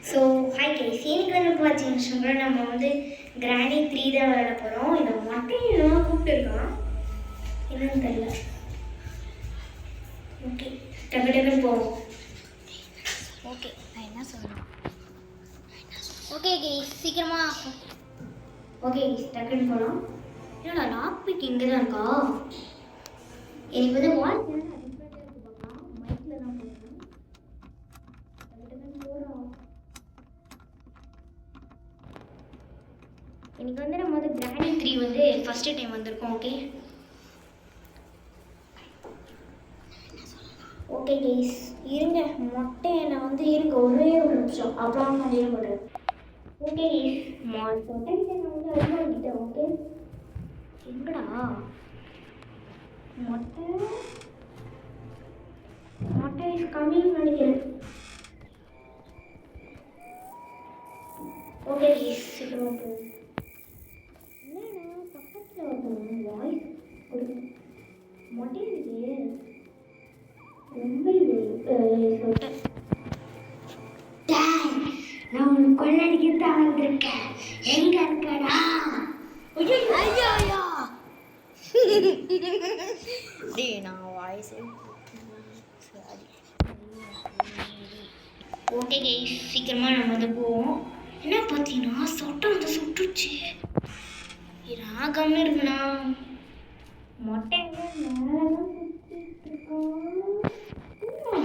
So hi guys, இன்னைக்கு வந்து பார்த்தீங்கன்னா நம்ம வந்து கிராணி 3 தான் விளையாட போகிறோம். இதை மட்டும் என்னெல்லாம் கூப்பிட்டுருக்கான் என்னன்னு தெரியல. ஓகே, டக்கு டக்குன்னு போவோம். ஓகே, நான் என்ன சொல்கிறேன்? ஓகே கைஸ், சீக்கிரமா. ஓகே கைஸ், டக்குன்னு போகலாம். என்னடா லாக் பிக் இங்கே தான் இருக்கா? எனக்கு வந்து வாய்ஸ் வந்து டிஃப்ரெண்ட்டாக இருக்குது பார்க்கலாம். மைக்கில் தான் போகிறேன். டக்கு டக்குன்னு போகிறோம். இன்னைக்கு வந்து நம்ம வந்து கிராணி 3 வந்து ஃபஸ்ட்டு டைம் வந்திருக்கோம். ஓகே ஓகே கைஸ், இருங்க மொட்டையை நான் வந்து இருங்க ஒரே ஒரு நிமிஷம், அப்புறம் நான் டீல் பண்ணுறேன். ஓகே கைஸ், மொட்டை நான் வந்து அடிமாடிக்கிட்டேன். ஓகே, எங்கடா மொட்டை? மொட்டை இஸ் கம்மிங் நினைக்கிறேன். ஓகே கைஸ், சீக்கிரமாக போகும். என்னடா பக்கத்தில் வரணும் வாய்ஸ் கொடுங்க. மொட்டை இது ரொம்ப இது சொல்லிட்டேன். நான் உனக்கு கொள்ளடிக்க தான் வந்திருக்கேன். எங்க இருக்கடா? ஐயோ டேய், நான் வாய்ஸ் சாரி. ஓகே கைஸ், சீக்கிரமாக நம்ம வந்து போவோம். என்ன பார்த்தீங்கன்னா சொட்டை வந்து சுட்டுச்சு. ராகம்னு இருக்குண்ணா. மொட்டை மேலே தான் சுற்றிட்டு இருக்கோம்.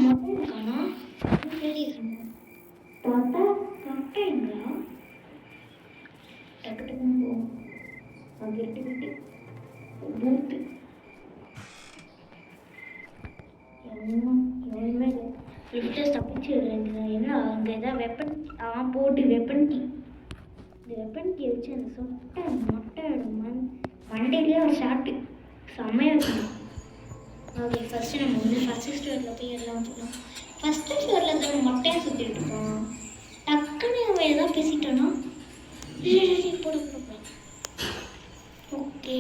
மொட்டை இருக்கானா? சரி பார்த்தா மொட்டை எங்க? டக்கு டக்குன்னு போவோம். அங்கே விட்டு பூத்து எவ்வளோமே லிஃப்ட்டில் தப்பிச்சு விடுறேங்க. என்ன அங்கே ஏதாவது வெப்பன் போட்டு வெப்பன் டீ, இந்த வெப்பன் டீ வச்சு அந்த சொட்டை மொட்டை மண்டையிலே ஒரு ஷாட்டு செம்மையாக இருக்கும். ஓகே, ஃபஸ்ட்டு நம்ம வந்து ஃபஸ்ட்டு ஸ்டோரில் போய் எல்லாம் சொல்லலாம். ஃபஸ்ட்டு ஸ்டோரில் தான் மொட்டையாக சுற்றிட்டு இருக்கோம். டக்குன்னு நம்ம எதாவது பேசிட்டோன்னா போட போகிறோம். ஓகே,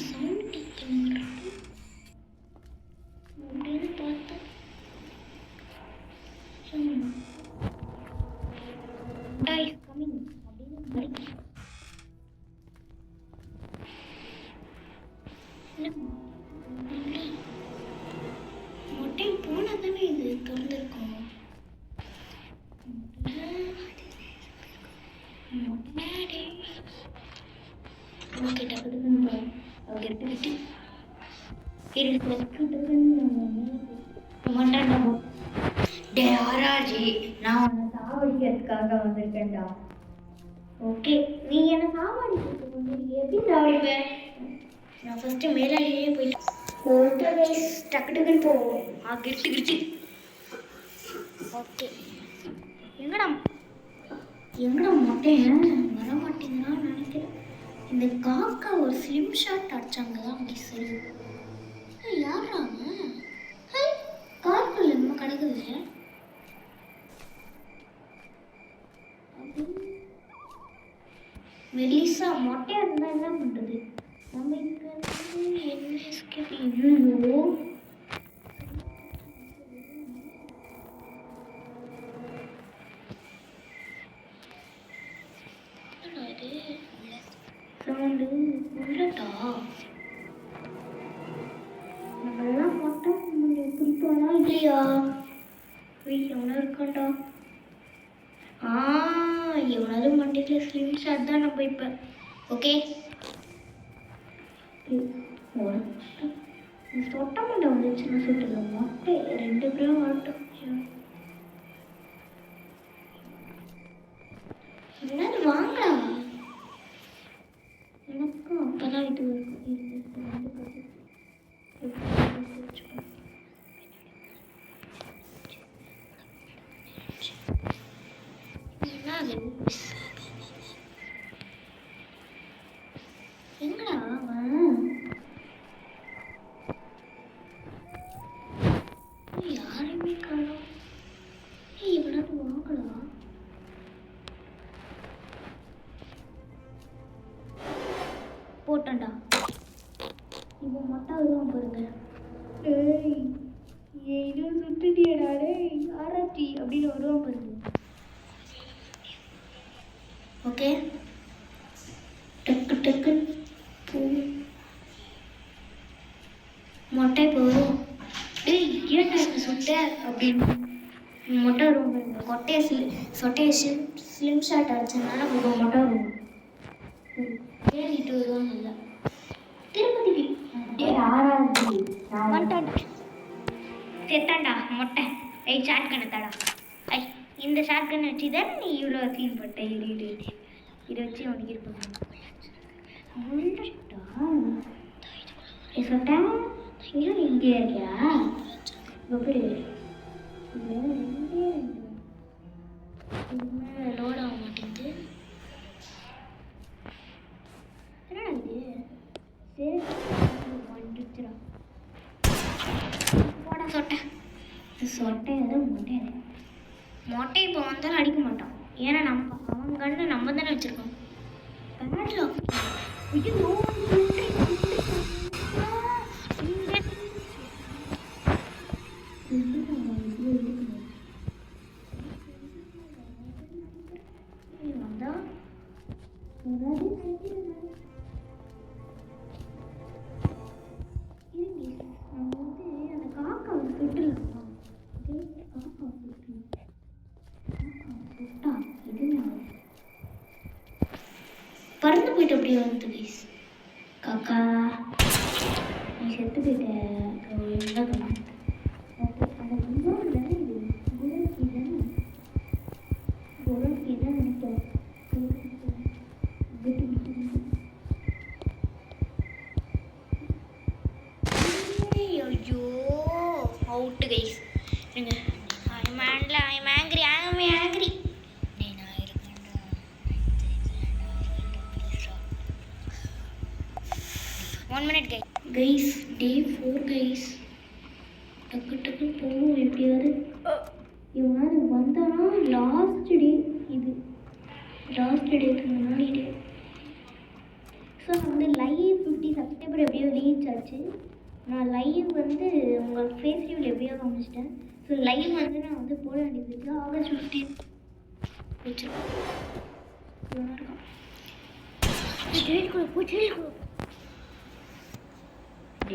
சவுண்ட் கேட்க அப்படின்னு பார்த்தா கம்மிங் அப்படின்னு மொட்டை போனால் தானே இது திறந்துருக்கோம். ஓகே, டக்கு டக்குன்னு போகிறோம். அவங்க எடுத்துக்கிட்டு டே ஆராஜி, நான் உன்னை சாவடிக்கிறதுக்காக வந்திருக்கேன்டா. ஓகே, நீ என்னை சாவடிக்கிறதுக்கு வந்து எப்படி சாவடிப்பேன்? நான் ஃபஸ்ட்டு மேலாடியே போயிட்டேன். ஓகே கைஸ், டக்கு டக்குன்னு போவோம். கிட்டு ஓகே, எங்கடா மொட்டையன் வர மாட்டேங்கிறான்னு நினைக்கிறேன். இந்த காக்கா ஒரு ஸ்லிம் ஷாட் அடிச்சாங்க தான் அப்படி சரி. யாராங்க கார்க்குள்ள நம்ம கிடக்குது? மெலிசா மொட்டையா இருந்தா என்ன பண்றது? நம்ம இங்க என்ன எஸ்கேப்? ஐயோ, சவுண்டு உள்ளட்டா நம்மளாம் மொட்டை பிடிப்பானா இல்லையா? எவனா இருக்காண்டா? எவனாவது மண்டையில் ஸ்லிம் ஷாட் தான் நம்ம இப்போ. ஓகே, சொட்ட மண்டை வந்துச்சுன்னா சுட்டுல மொட்டை 2 பேரும் வரட்டும். என்னது வாங்கடா, எனக்கும் அப்பதான் இது எங்கடா யாருமே காணோம். ஐயோ சுட்டுட்டியடா டேய் ஆராய்ச்சி அப்படின்னு வருவான் பாருங்க. ஓகே டக்கு டக்கு பூ மொட்டை போகும். டேய் ஏன்டா இப்படி சுட்ட அப்படின்னு மொட்டை வரும் பாருங்க. சொட்டையை ஸ்லிம் ஷாட் அடிச்சதுனால உங்களுக்கு மொட்டை வரும். ஏறிட்டு வருவாங்க இல்லை திருப்பதிக்கு செத்தாண்டா மொட்டை. ஐய் ஷார்ட் கண்ணத்தாடா. ஐ இந்த ஷார்ட் கண்ணை வச்சு தானே நீ இவ்வளோ ஃபீல் பட்ட. இதை வச்சு உனக்கு இருப்பாங்க சொட்டா இன்னும் இங்கே இருக்கியா எப்படி லோட் ஆக மாட்டேங்குது. என்னடா இது சரி வந்துச்சுடா போடா சொட்டை. சொட்டை ஏதோ மொட்டை மொட்டை இப்போ வந்தாலும் அடிக்க மாட்டான். ஏன்னா அவன் கண்ணு நம்ம தானே வச்சுருக்கோம். பேட்லாக் ஐயோ பறந்து போயிட்டு அப்படியே வந்து ப்ளீஸ் காக்கா நீ செத்து போயிட்ட. என்ன பண்ண அந்த குண்டோடு தானே இது குரல்கி தானே நினைக்கிறேன். ஐயோ out guys. I'm angry 1 minute guys. Day 4 guys. டக்கு டக்கு போகும் எப்படியாவது. இவனாவது வந்தானா லாஸ்ட் டே. இது லாஸ்ட் டேக்கு முன்னாடி டே. ஸோ நான் வந்து லைவ் 50 சப்ஸ்கிரைபர் எப்படியோ ரீச் ஆச்சு. நான் லைவ் வந்து உங்கள் ஃபேஸ் ரிவ்யூவில் எப்படியோ காமிச்சிட்டேன். ஸோ லைவ் வந்து நான் வந்து போட வேண்டியது ஆகஸ்ட் 15 வச்சுருக்கேன். இவனா இருக்கான் ஜெயிலுக்குள்ள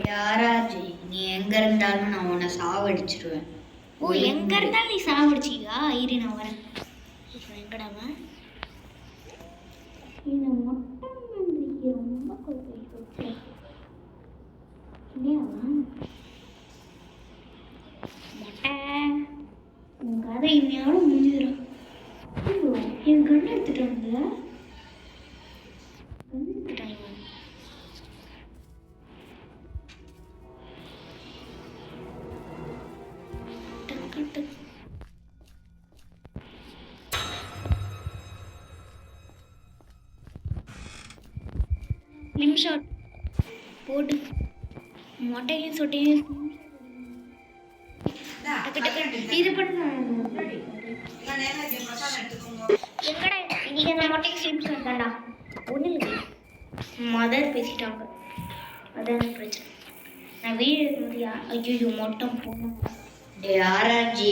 யாராஜி நீ எங்க இருந்தாலும் நான் உன்னை சாவடிச்சிருவேன். ஓ எங்க இருந்தாலும் நீ சாவடிச்சியா? இரு நான் வரேன். எங்கடாமா இந்த மொட்டை மந்திரிக்கு ரொம்ப கோபம் இல்லையா? மொட்டை உன் கதை இன்னையோட முடிஞ்சிடும். என் கண்ணை எடுத்துட்டாங்க. ஸ்லிம் ஷாட் போட்டு மொட்டையும் சொட்டையும் இது பண்ண எங்கடா இன்னைக்கு அந்த மொட்டைக்கு ஸ்லிம் ஷாட் தான்டா. ஒன்றும் இல்லை மதர் பேசிட்டாங்க அதான் பிரச்சனை. நான் வீடு இருக்கும்போது ஐயோ மொட்டை போகணும். ஆராய்ச்சி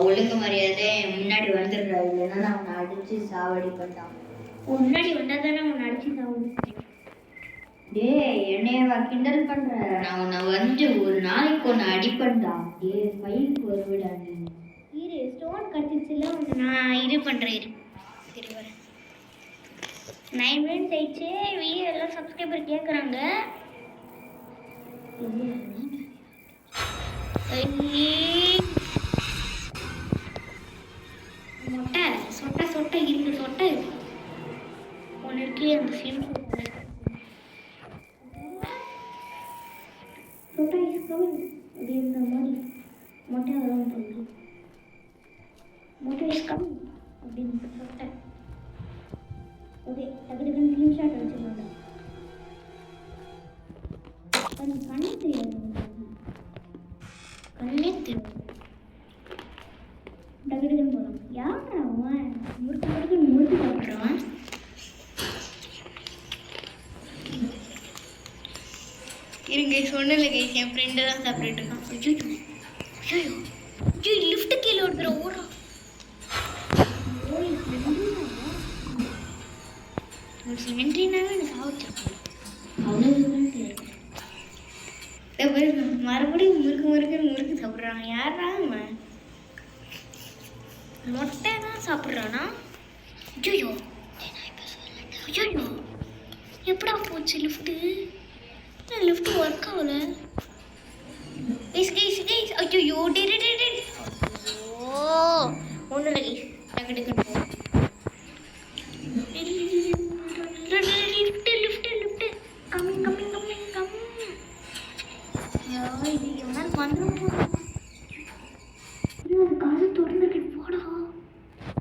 ஒழுங்கு மரியாதை முன்னாடி வந்துடுறா, இல்லைன்னா நான் அவனை அடிச்சு சாவடி பண்ணிட்டான். முன்னாடி வந்தால் தானே அவனை அடிச்சு சாவடி. டே என்னையவா கிண்டல் பண்ற? நான் உன்னை வந்து ஒரு நாளைக்கு ஒன்று அடிப்பண்டா. டே ஃபைலுக்கு வருவிடா நீ. இரு ஸ்டோன் கட்டிச்சுல ஒன்று நான் இது பண்ணுறேன். இரு சரி வரேன். 9 minutes ஆயிடுச்சு. வீடியோ எல்லாம் சப்ஸ்கிரைபர் கேட்குறாங்க. மொட்டை சொட்டை சொட்டை இருக்கு சொட்டை ஒன்று இருக்கு. அந்த ஸ்லிம் சொட்டை இஸ் கமிங் அப்படின்ற மாதிரி மொட்டை அதெல்லாம் பண்ணுது. மொட்டை இஸ் கமிங் அப்படின்னு சொட்டை. ஓகே டக்கு ஸ்லிம் ஷாட் வச்சுருவாங்க. கண்ணு தெரியாது கண்ணே தெரியும். டக்குன்னு போகலாம். யார் அவன் முறுக்கு சாப்பிட்றான்? இருங்க சொன்னல கைஸ் என் ஃப்ரெண்டு தான் சாப்பிட்டுட்டு இருக்கான். ஐயோ லிஃப்ட் கீழே ஒருத்தர் ஓடுறான். சிமெண்ட்ரினாவே எனக்கு ஆவச்சிருக்கேன். அவ்வளோ மறுபடியும் முறுக்கு சாப்பிட்றாங்க. யாரா அவன்? மொட்டை தான் சாப்பிட்றானா? ஐயோ ஐயோ எப்படா போச்சு லிஃப்ட்டு? லிஃப்ட் ஒர்க் ஆகல. ஐயோ ஒன்றும் இல்லை கைஸ். டக்கு டக்குன்னு போ. லிஃப்ட் கம்மிங் இது எவனால் வந்துடும் போகிறோம். காது திறந்துட்டு போடா.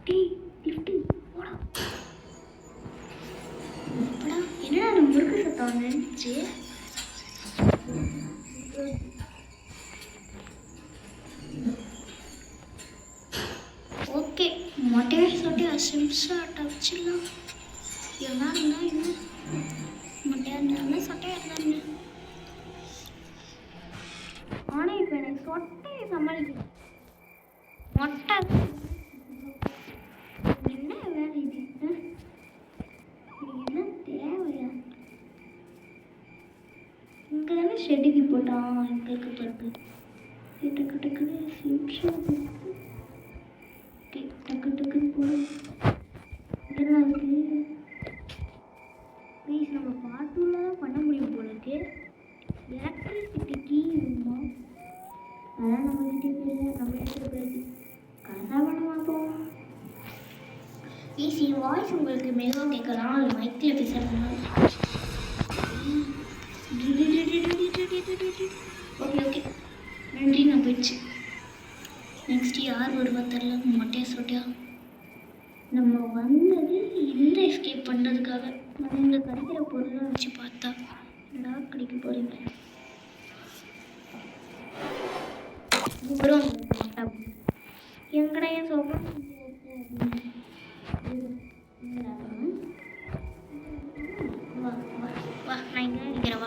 டேய் லிஃப்ட் போடா. எப்படா என்னடா அந்த முறுக்கு சத்தம் வந்துச்சு? ஓகே மொட்டையா சிம்ஸாக வச்சிடலாம். என்ன மொட்டையாக இருந்தாலும் சொட்டையாக இருந்தாங்க. ஆனால் இப்போ எனக்கு சொட்டையை சமாளிக்கணும். மொட்டை என்ன வேலை இது? என்ன தேவையா? இங்கே தானே ஷெட்டுக்கு போட்டான். எங்களுக்கு பிறகு டக்கு சிம்ஸாக டக்கு போடும். இதெல்லாம் இருக்கு. ப்ளீஸ் நம்ம பாட்டுல தான் பண்ண முடியும் போல இருக்கு. எலக்ட்ரிசிட்டி கீ வேணுமா? அதான் நம்மகிட்டே இல்லை. நம்ம இடத்துல போயிருக்கு. கரெக்டாக பண்ணுமா போவோம். ஈஸி வாய்ஸ் உங்களுக்கு மெதுவாக கேட்கலாம். அது மைக்கில் பேசுகிறதுனால. ஓகே நன்றி. நான் போயிடுச்சு. நெக்ஸ்ட் யார் வருவா தெரில. மொட்டையா சொட்டியா? நம்ம வந்தது இந்த எஸ்கேப் பண்ணுறதுக்காக. நம்ம இந்த கிடைக்கிற பொருளை வச்சு பார்த்தா என்னடா கிடைக்க போகிறீங்க? வரும் எங்கடா என் சொல்கிறேன். வா நான் இங்கே நிற்கிறேன்.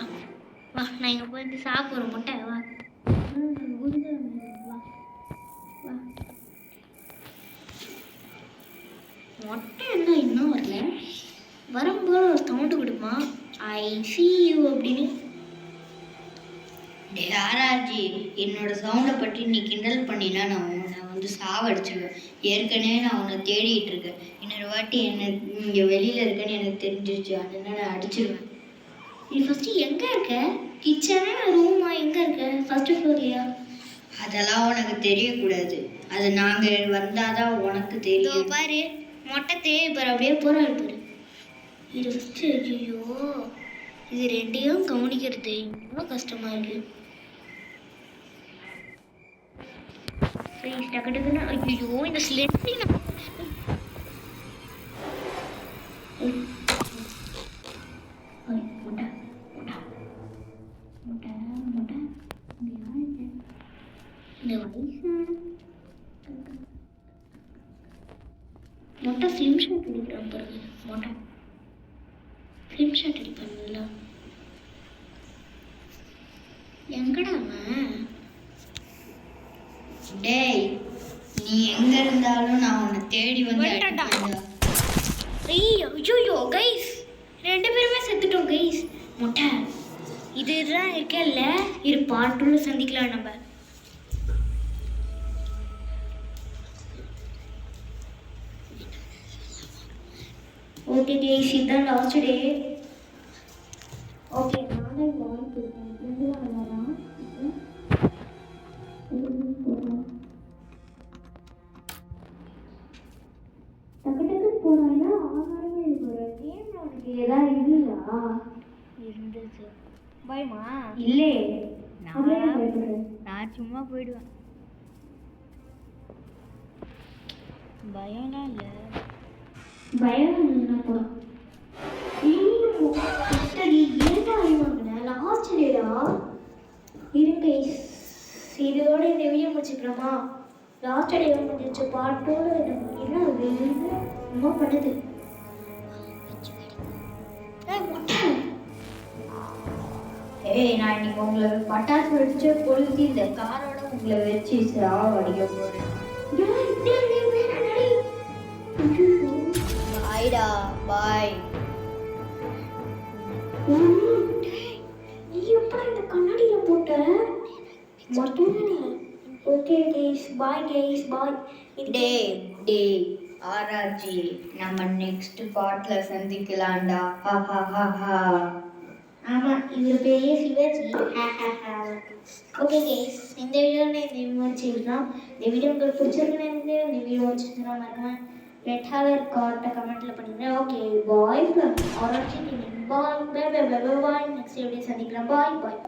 வா நான் இங்கே போயிட்டு சாப்பிட்றேன். மொட்டை வா வா. மொட்டை என்ன இன்னும் வரல? வரும்போது ஒரு சவுண்டு கொடுமா. ஐ சி யூ அப்படின்னு. யாராஜி என்னோட சவுண்டை பற்றி நீ கிண்டல் பண்ணினா நான் உன்னை வந்து சாவடிச்சிடுவேன். ஏற்கனவே நான் உன்னை தேடிட்டு இருக்கேன். இன்னொரு வாட்டி என்ன இங்கே வெளியில் இருக்கேன்னு எனக்கு தெரிஞ்சிருச்சு. அதனால நான் அடிச்சிடுவேன். நீ ஃபஸ்ட்டு எங்கே இருக்க? கிச்சனா ரூமா? எங்கே இருக்க? ஃபஸ்ட்டு ஃப்ளோர்லையா? அதெல்லாம் உனக்கு தெரியக்கூடாது. அது நாங்கள் வந்தாதான் உனக்கு தெரியும். பாரு மொட்டை தேவை பாரு. அப்படியே போகிறாரு பாரு. இது ஃபஸ்ட்டு. ஐயோ இது ரெண்டையும் கவனிக்கிறது இவ்வளோ கஷ்டமாக இருக்குது. ப்ளீஸ் டக்குன்னு. ஐயோ இந்த ஸ்லெட்டி இந்த வயசான மொட்டை ஃபிலிம் ஷாட் எடுக்கிறான் பாருங்க. மொட்டை ஃபிலிம் ஷாட் எடுப்பாங்கல்ல. எங்கடா அவன்? டேய் நீ எங்க இருந்தாலும் நான் உன்னை தேடி வந்து அடிப்பேன்டா. ஐயோ கைஸ் 2 பேருமே செத்துட்டோம் கைஸ். மொட்டை இதுதான் இருக்கல்ல. இரு பாட்டுள்ள சந்திக்கலாம் நம்ம. ஓகே கைஸ் இதுதான் லாஸ்ட் டே. ஓகே நானே வாய்ப்பு வரலாம். டக்கு போனாங்கன்னா ஆகாரமே போகிறேன். கேம் உனக்கு ஏதாவது இல்லையா? இருந்துச்சு. பயமா? இல்லை நான் சும்மா போயிடுவேன். பயம்லாம் இல்லை. பயம் என்னப்பா? ஏன்டா அறிவாங்க லாஸ்ட் டேடா. இருங்க இதோட இந்த வீடியோ முடிச்சுக்கலாமா? லாஸ்ட் டே முடிச்சு பாட்டோட என்ன ரொம்ப பண்ணுது. ஏய் நான் இன்னைக்கு உங்களுக்கு பட்டாசு வெடிச்சு கொளுத்தி இந்த காரோட உங்களை வச்சு சாவடிக்க போறேன். பாய்டா, பாய். நீ எப்படா இந்த கண்ணாடியில போட்ட மட்டுமே? ஓகே கைஸ், பாய் கைஸ், பாய். டே டே ஆராஜி, நம்ம நெக்ஸ்ட் பார்ட்ல சந்திக்கலாம்டா. ஆமா, இவர் பெரிய சிவாஜி. ஓகே கைஸ், இந்த வீடியோவில் இந்த முடிச்சிருக்கோம். இந்த வீடியோ உங்களுக்கு பிடிச்சிருக்குன்னு இந்த வீடியோ வச்சுருந்தோம் மறக்காம ரெட் ஹவர் கார்ட்டை கமெண்ட்டில் பண்ணுங்கள். ஓகே பாய் ஃப்ரம் ஆராய்ச்சி. பாய் பாய் பாய் பாய் பாய். நெக்ஸ்ட் வீடியோ சந்திக்கலாம். பாய் பாய்.